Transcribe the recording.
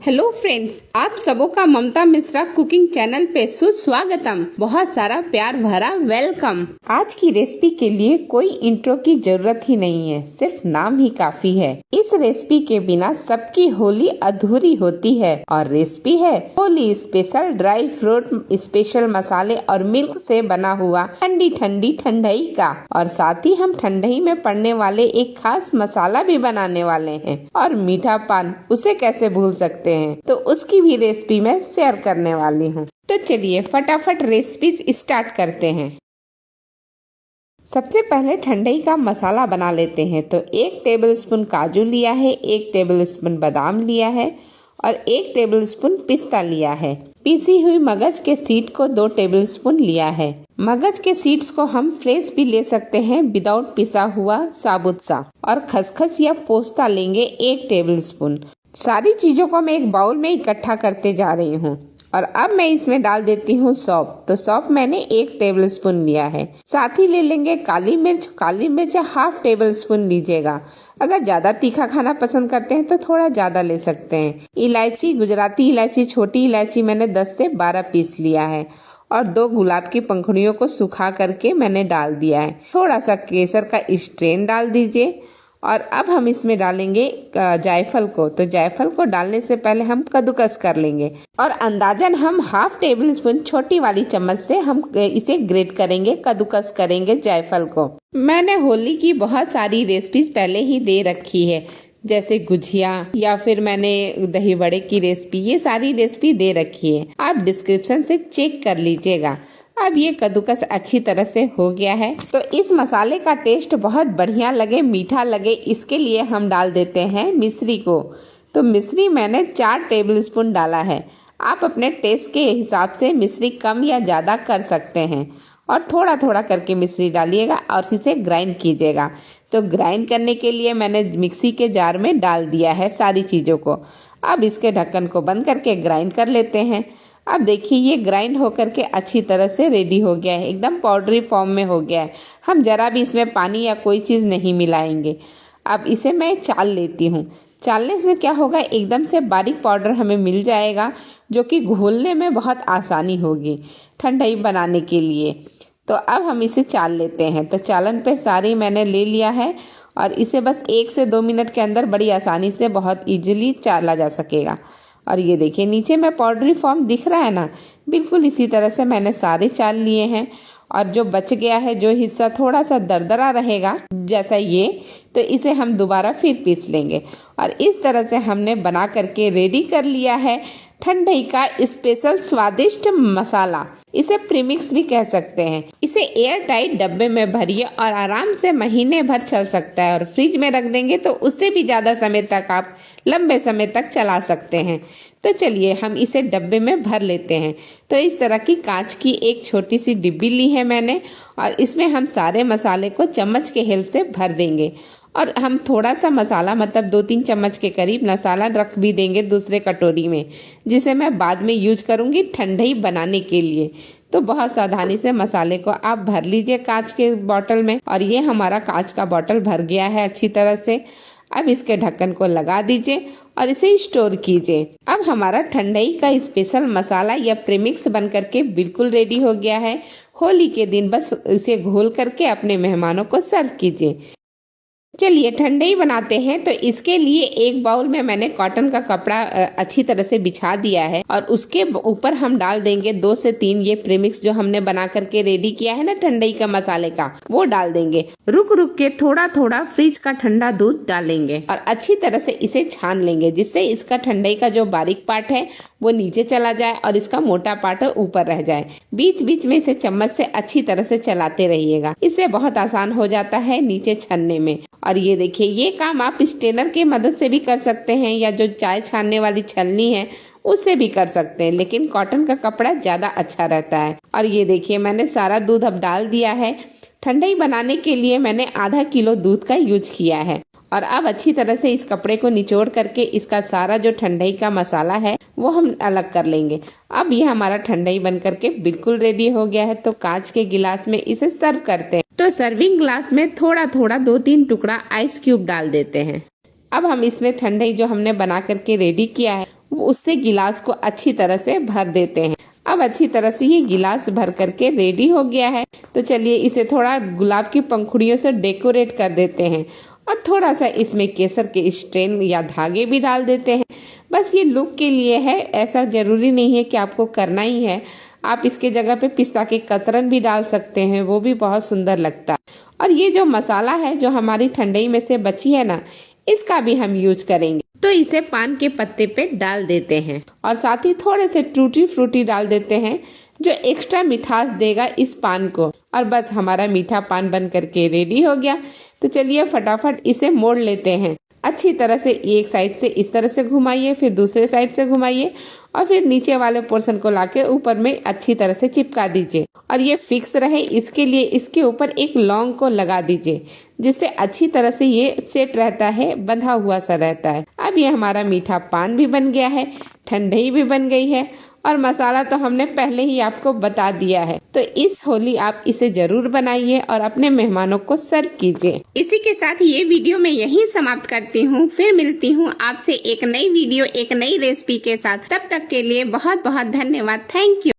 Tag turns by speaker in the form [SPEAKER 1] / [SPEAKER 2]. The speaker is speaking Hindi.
[SPEAKER 1] हेलो फ्रेंड्स, आप सबों का ममता मिश्रा कुकिंग चैनल पे सुस्वागतम। बहुत सारा प्यार भरा वेलकम। आज की रेसिपी के लिए कोई इंट्रो की जरूरत ही नहीं है, सिर्फ नाम ही काफी है। इस रेसिपी के बिना सबकी होली अधूरी होती है और रेसिपी है Holi special dry fruit special मसाले और मिल्क से बना हुआ ठंडी ठंडी ठंडई का। और साथ ही हम ठंडई में पड़ने वाले एक खास मसाला भी बनाने वाले हैं और मीठा पान, उसे कैसे भूल सकते हैं। तो उसकी भी रेसिपी मैं शेयर करने वाली हूँ। तो चलिए फटाफट रेसिपी स्टार्ट करते हैं। सबसे पहले ठंडई का मसाला बना लेते हैं। तो 1 टेबलस्पून काजू लिया है, 1 टेबलस्पून बादाम लिया है और 1 टेबलस्पून पिस्ता लिया है। पीसी हुई मगज के सीड को 2 टेबलस्पून लिया है। मगज के सीड्स को हम फ्रेश भी ले सकते हैं विदाउट पिसा हुआ साबुत सा। और खसखस या पोस्ता लेंगे 1 टेबलस्पून। सारी चीजों को मैं एक बाउल में इकट्ठा करते जा रही हूँ। और अब मैं इसमें डाल देती हूँ सौंफ। तो सौंफ मैंने 1 टेबलस्पून लिया है। साथ ही ले लेंगे काली मिर्च। काली मिर्च 1/2 टेबलस्पून लीजिएगा। अगर ज्यादा तीखा खाना पसंद करते हैं तो थोड़ा ज्यादा ले सकते हैं। इलायची, गुजराती इलायची, छोटी इलायची मैंने 10 से 12 पीस लिया है। और 2 गुलाब की पंखुड़ियों को सुखा करके मैंने डाल दिया है। थोड़ा सा केसर का स्ट्रेन डाल दीजिए। और अब हम इसमें डालेंगे जायफल को। तो जायफल को डालने से पहले हम कद्दूकस कर लेंगे और अंदाजन हम 1/2 टेबलस्पून छोटी वाली चम्मच से हम इसे ग्रेट करेंगे, कद्दूकस करेंगे जायफल को। मैंने होली की बहुत सारी रेसिपीज पहले ही दे रखी है, जैसे गुजिया या फिर मैंने दही बड़े की रेसिपी, ये सारी रेसिपी दे रखी है। आप डिस्क्रिप्शन से चेक कर लीजिएगा। अब ये कद्दूकस अच्छी तरह से हो गया है। तो इस मसाले का टेस्ट बहुत बढ़िया लगे, मीठा लगे, इसके लिए हम डाल देते हैं मिश्री को। तो मिश्री मैंने 4 टेबलस्पून डाला है। आप अपने टेस्ट के हिसाब से मिश्री कम या ज़्यादा कर सकते हैं। और थोड़ा थोड़ा करके मिश्री डालिएगा और इसे ग्राइंड कीजिएगा। तो ग्राइंड करने के लिए मैंने मिक्सी के जार में डाल दिया है सारी चीज़ों को। अब इसके ढक्कन को बंद करके ग्राइंड कर लेते हैं। अब देखिए ये ग्राइंड होकर के अच्छी तरह से रेडी हो गया है, एकदम पाउडरी फॉर्म में हो गया है। हम जरा भी इसमें पानी या कोई चीज़ नहीं मिलाएंगे। अब इसे मैं चाल लेती हूँ। चालने से क्या होगा, एकदम से बारीक पाउडर हमें मिल जाएगा, जो कि घोलने में बहुत आसानी होगी ठंडई बनाने के लिए। तो अब हम इसे चाल लेते हैं। तो चालन पे सारी मैंने ले लिया है और इसे बस 1 से 2 मिनट के अंदर बड़ी आसानी से बहुत ईजिली चाला जा सकेगा। और ये देखिए नीचे में पाउडरी फॉर्म दिख रहा है ना, बिल्कुल इसी तरह से मैंने सारे चाल लिए हैं। और जो बच गया है, जो हिस्सा थोड़ा सा दरदरा रहेगा जैसा ये, तो इसे हम दोबारा फिर पीस लेंगे। और इस तरह से हमने बना करके रेडी कर लिया है ठंडई का स्पेशल स्वादिष्ट मसाला। इसे प्रीमिक्स भी कह सकते हैं। इसे एयर टाइट डब्बे में भरिए और आराम से महीने भर चल सकता है। और फ्रिज में रख देंगे तो उससे भी ज्यादा समय तक आप लंबे समय तक चला सकते हैं। तो चलिए हम इसे डब्बे में भर लेते हैं। तो इस तरह की कांच की एक छोटी सी डिब्बी ली है मैंने और इसमें हम सारे मसाले को चम्मच के हेल्प से भर देंगे। और हम थोड़ा सा मसाला, मतलब 2-3 चम्मच के करीब मसाला रख भी देंगे दूसरे कटोरी में, जिसे मैं बाद में यूज करूंगी ठंडई बनाने के लिए। तो बहुत सावधानी से मसाले को आप भर लीजिए कांच के बोतल में। और ये हमारा कांच का बोतल भर गया है अच्छी तरह से। अब इसके ढक्कन को लगा दीजिए और इसे स्टोर कीजिए। अब हमारा ठंडई का स्पेशल मसाला या प्रीमिक्स बन करके बिल्कुल रेडी हो गया है। होली के दिन बस इसे घोल करके अपने मेहमानों को सर्व कीजिए। चलिए ठंडई बनाते हैं। तो इसके लिए एक बाउल में मैंने कॉटन का कपड़ा अच्छी तरह से बिछा दिया है और उसके ऊपर हम डाल देंगे 2 से 3 ये प्रीमिक्स जो हमने बना करके रेडी किया है ना ठंडई का मसाले का, वो डाल देंगे। रुक रुक के थोड़ा थोड़ा फ्रिज का ठंडा दूध डालेंगे और अच्छी तरह से इसे छान लेंगे, जिससे इसका ठंडई का जो बारीक पार्ट है वो नीचे चला जाए और इसका मोटा पार्ट ऊपर रह जाए। बीच बीच में इसे चम्मच से अच्छी तरह से चलाते रहिएगा। इससे बहुत आसान हो जाता है नीचे छनने में। और ये देखिए ये काम आप स्ट्रेनर की मदद से भी कर सकते हैं या जो चाय छानने वाली छलनी है उससे भी कर सकते हैं, लेकिन कॉटन का कपड़ा ज्यादा अच्छा रहता है। और ये देखिए मैंने सारा दूध अब डाल दिया है। ठंडई बनाने के लिए मैंने आधा किलो दूध का यूज किया है। और अब अच्छी तरह से इस कपड़े को निचोड़ करके इसका सारा जो ठंडई का मसाला है वो हम अलग कर लेंगे। अब ये हमारा ठंडई बन करके बिल्कुल रेडी हो गया है। तो कांच के गिलास में इसे सर्व करते हैं। तो सर्विंग ग्लास में थोड़ा थोड़ा 2-3 टुकड़ा आइस क्यूब डाल देते हैं। अब हम इसमें ठंडई जो हमने बना करके रेडी किया है उससे गिलास को अच्छी तरह से भर देते हैं। अब अच्छी तरह से ये गिलास भर करके रेडी हो गया है। तो चलिए इसे थोड़ा गुलाब की पंखुड़ियों से डेकोरेट कर देते हैं और थोड़ा सा इसमें केसर के स्ट्रेन या धागे भी डाल देते हैं। बस ये लुक के लिए है, ऐसा जरूरी नहीं है कि आपको करना ही है। आप इसके जगह पे पिस्ता के कतरन भी डाल सकते हैं, वो भी बहुत सुंदर लगता है। और ये जो मसाला है जो हमारी ठंडई में से बची है ना, इसका भी हम यूज करेंगे। तो इसे पान के पत्ते पे डाल देते हैं और साथ ही थोड़े से टूटी फ्रूटी डाल देते हैं जो एक्स्ट्रा मिठास देगा इस पान को। और बस हमारा मीठा पान बन करके रेडी हो गया। तो चलिए फटाफट इसे मोड़ लेते हैं। अच्छी तरह से एक साइड से इस तरह से घुमाइए, फिर दूसरे साइड से घुमाइए और फिर नीचे वाले पोर्शन को लाके ऊपर में अच्छी तरह से चिपका दीजिए। और ये फिक्स रहे इसके लिए इसके ऊपर एक लौंग को लगा दीजिए, जिससे अच्छी तरह से ये सेट रहता है, बंधा हुआ सा रहता है। अब ये हमारा मीठा पान भी बन गया है, ठंडई भी बन गई है और मसाला तो हमने पहले ही आपको बता दिया है। तो इस होली आप इसे जरूर बनाइए और अपने मेहमानों को सर्व कीजिए। इसी के साथ ये वीडियो मैं यहीं समाप्त करती हूँ। फिर मिलती हूँ आपसे एक नई वीडियो, एक नई रेसिपी के साथ। तब तक के लिए बहुत बहुत धन्यवाद। Thank you.